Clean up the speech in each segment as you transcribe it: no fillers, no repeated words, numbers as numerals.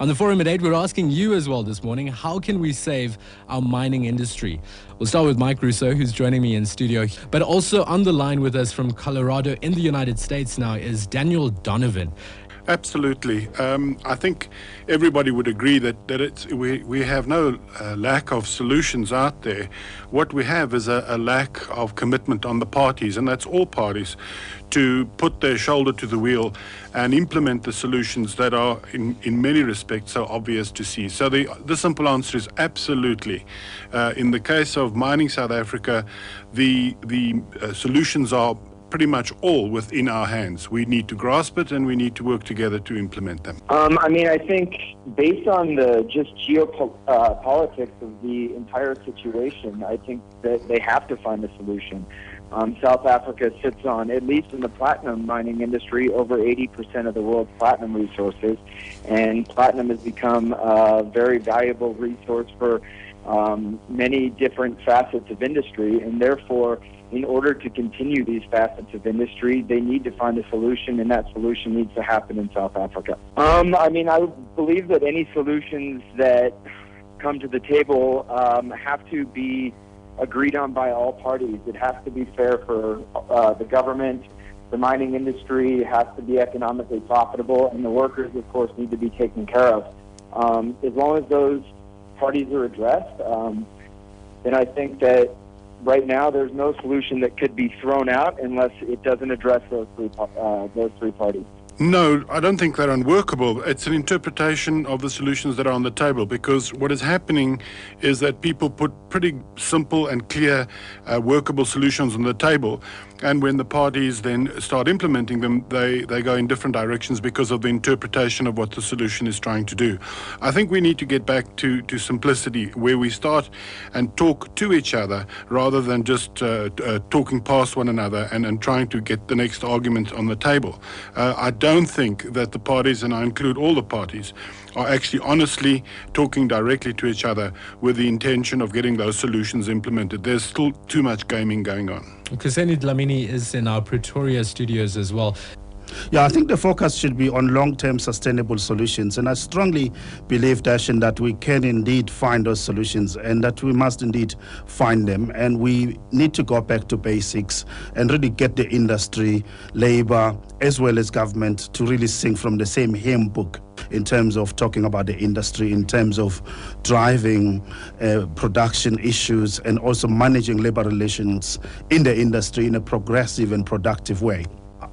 On the Forum at 8, we're asking you as well this morning, how can we save our mining industry? We'll start with Mike Rousseau, who's joining me in studio. But also on the line with us from Colorado in the United States now is Daniel Donovan. Absolutely. I think everybody would agree that we have no lack of solutions out there. What we have is a lack of commitment on the parties, and that's all parties, to put their shoulder to the wheel and implement the solutions that are in many respects so obvious to see. So the simple answer is absolutely. In the case of Mining South Africa, the solutions are pretty much all within our hands. We need to grasp it and we need to work together to implement them. I think based on the just geopolitics of the entire situation, I think that they have to find a solution. South Africa sits on, at least in the platinum mining industry, over 80% of the world's platinum resources, and platinum has become a very valuable resource for many different facets of industry, and therefore, in order to continue these facets of industry, they need to find a solution, and that solution needs to happen in South Africa. I believe that any solutions that come to the table have to be agreed on by all parties. It has to be fair for the government, the mining industry, it has to be economically profitable, and the workers, of course, need to be taken care of. As long as those parties are addressed, then I think that right now there's no solution that could be thrown out unless it doesn't address those three parties. No, I don't think they're unworkable. It's an interpretation of the solutions that are on the table, because what is happening is that people put pretty simple and clear workable solutions on the table, and when the parties then start implementing them, they go in different directions because of the interpretation of what the solution is trying to do. I think we need to get back to simplicity, where we start and talk to each other rather than just talking past one another and trying to get the next argument on the table. I don't think that the parties, and I include all the parties, are actually honestly talking directly to each other with the intention of getting those solutions implemented. There's still too much gaming going on. Kuseni Dlamini is in our Pretoria studios as well. Yeah, I think the focus should be on long-term sustainable solutions, and I strongly believe, Dashin, that we can indeed find those solutions and that we must indeed find them, and we need to go back to basics and really get the industry, labor, as well as government to really sing from the same hymn book in terms of talking about the industry, in terms of driving production issues and also managing labor relations in the industry in a progressive and productive way.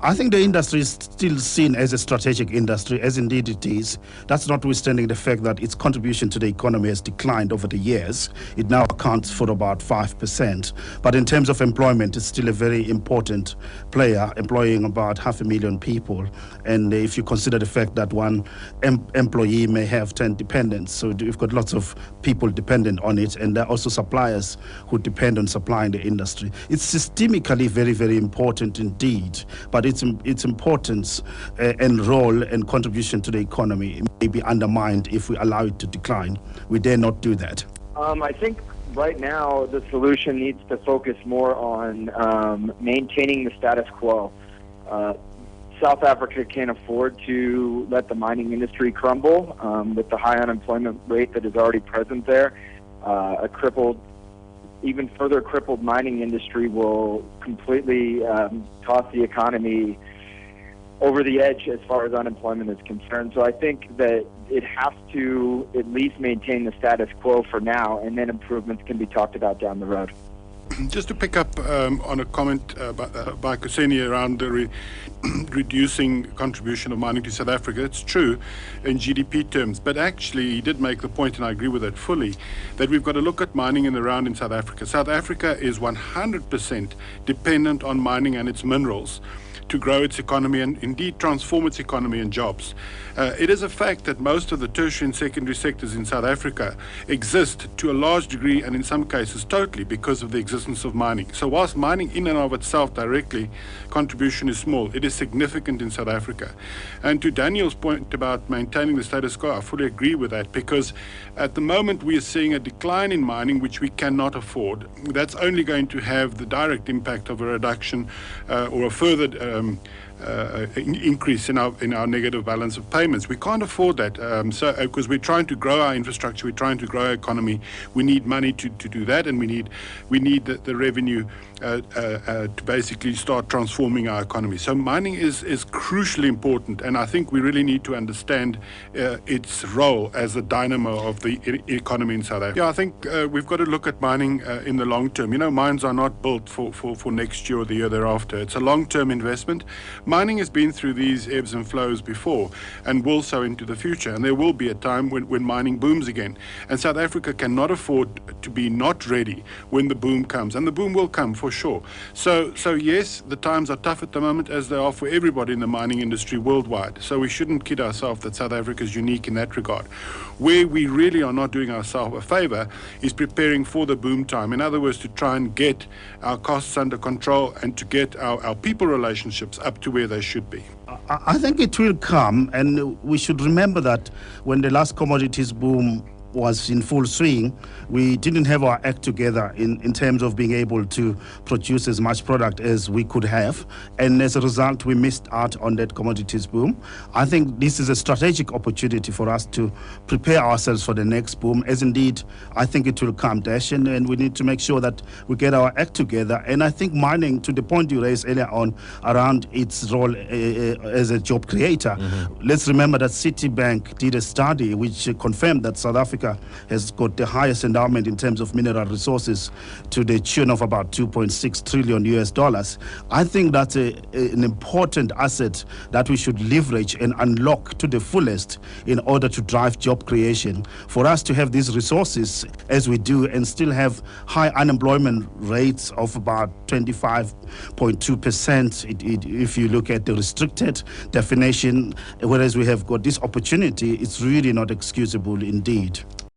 I think the industry is still seen as a strategic industry, as indeed it is. That's notwithstanding the fact that its contribution to the economy has declined over the years. It now accounts for about 5%. But in terms of employment, it's still a very important player, employing about 500,000 people. And if you consider the fact that one employee may have 10 dependents, so you've got lots of people dependent on it, and there are also suppliers who depend on supplying the industry. It's systemically very, very important indeed, but its importance and role and contribution to the economy may be undermined if we allow it to decline. We dare not do that. I think right now the solution needs to focus more on maintaining the status quo. South Africa can't afford to let the mining industry crumble with the high unemployment rate that is already present there. Even further crippled mining industry will completely toss the economy over the edge as far as unemployment is concerned. So I think that it has to at least maintain the status quo for now, and then improvements can be talked about down the road. Just to pick up on a comment by Kuseni around the reducing contribution of mining to South Africa, it's true in GDP terms, but actually he did make the point, and I agree with that fully, that we've got to look at mining in the round in South Africa. South Africa is 100% dependent on mining and its minerals to grow its economy and indeed transform its economy and jobs. It is a fact that most of the tertiary and secondary sectors in South Africa exist to a large degree, and in some cases totally, because of the existence of mining. So whilst mining in and of itself directly contribution is small, it is significant in South Africa. And to Daniel's point about maintaining the status quo, I fully agree with that, because at the moment we are seeing a decline in mining which we cannot afford. That's only going to have the direct impact of a reduction or a further increase in our negative balance of payments. We can't afford that. Because we're trying to grow our infrastructure, we're trying to grow our economy. We need money to do that, and we need the revenue to basically start transforming our economy. So mining is crucially important, and I think we really need to understand its role as a dynamo of the economy in South Africa. Yeah, I think we've got to look at mining in the long term. Mines are not built for next year or the year thereafter. It's a long-term investment. Mining has been through these ebbs and flows before and will so into the future, and there will be a time when mining booms again. And South Africa cannot afford to be not ready when the boom comes, and the boom will come for sure. So yes, the times are tough at the moment, as they are for everybody in the mining industry worldwide. So we shouldn't kid ourselves that South Africa is unique in that regard. Where we really are not doing ourselves a favor is preparing for the boom time. In other words, to try and get our costs under control and to get our people relationships up to where they should be. I think it will come, and we should remember that when the last commodities boom was in full swing, we didn't have our act together in terms of being able to produce as much product as we could have, and as a result we missed out on that commodities boom. I think this is a strategic opportunity for us to prepare ourselves for the next boom, as indeed I think it will come, Dash, and we need to make sure that we get our act together. And I think mining, to the point you raised earlier on around its role as a job creator, let's remember that Citibank did a study which confirmed that South Africa has got the highest endowment in terms of mineral resources, to the tune of about $2.6 trillion. I think that's an important asset that we should leverage and unlock to the fullest in order to drive job creation. For us to have these resources as we do and still have high unemployment rates of about 25.2%, if you look at the restricted definition, whereas we have got this opportunity, it's really not excusable indeed.